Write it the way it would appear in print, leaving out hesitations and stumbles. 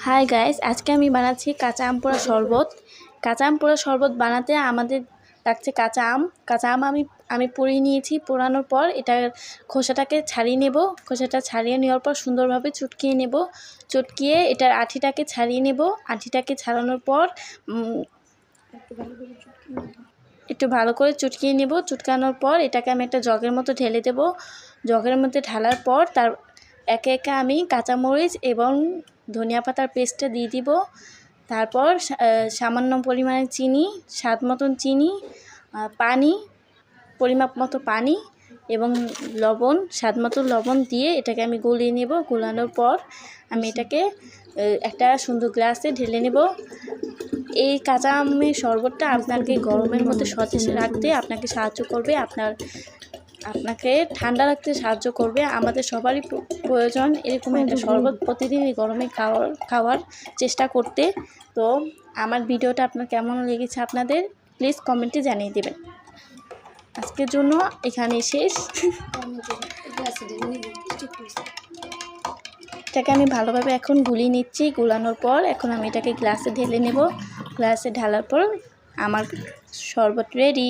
Hi guys, আজকে আমি বানাচ্ছি কাঁচা আম পোড়া শরবত। কাঁচা আম পোড়া শরবত বানাতে আমাদের লাগছে কাঁচা আম আমি পুড়িয়ে নিয়েছি। পোড়ানোর পর এটার খোসাটাকে ছাড়িয়ে নেব। খোসাটা ছাড়িয়ে নেওয়ার পর সুন্দরভাবে চটকিয়ে নেব। চটকিয়ে এটার আঠিটাকে ছাড়িয়ে নেব। আঠিটাকে ছাড়ানোর পর একটু ভালো করে চটকিয়ে নেব। চটকানোর পর এটাকে আমি একটা জগের মতো ঢেলে দেব। জগের মধ্যে ঢালার পর তার একে একে আমি কাঁচামরিচ এবং ধনিয়া পাতার পেস্টটা দিয়ে দিব। তারপর সামান্য পরিমাণে চিনি, স্বাদ মতন চিনি, পানি, পরিমাপ মতো পানি এবং লবণ, স্বাদ মতো লবণ দিয়ে এটাকে আমি গলিয়ে নেব। গোলানোর পর আমি এটাকে একটা সুন্দর গ্লাসে ঢেলে নেব। এই কাঁচা আমের শরবতটা আপনাকে গরমের মধ্যে সতেজ রাখতে আপনাকে সাহায্য করবে, আপনাকে ঠান্ডা রাখতে সাহায্য করবে। আমাদের সবারই প্রয়োজন এরকম একটা শরবত প্রতিদিন এই গরমে খাওয়ার চেষ্টা করতে। তো আমার ভিডিওটা আপনার কেমন লেগেছে আপনাদের প্লিজ কমেন্টে জানিয়ে দেবেন। আজকের জন্য এখানে শেষ। এটাকে আমি ভালোভাবে এখন গুলিয়ে নিচ্ছি। গুলানোর পর এখন আমি এটাকে গ্লাসে ঢেলে নেব। গ্লাসে ঢালার পর আমার শরবত রেডি।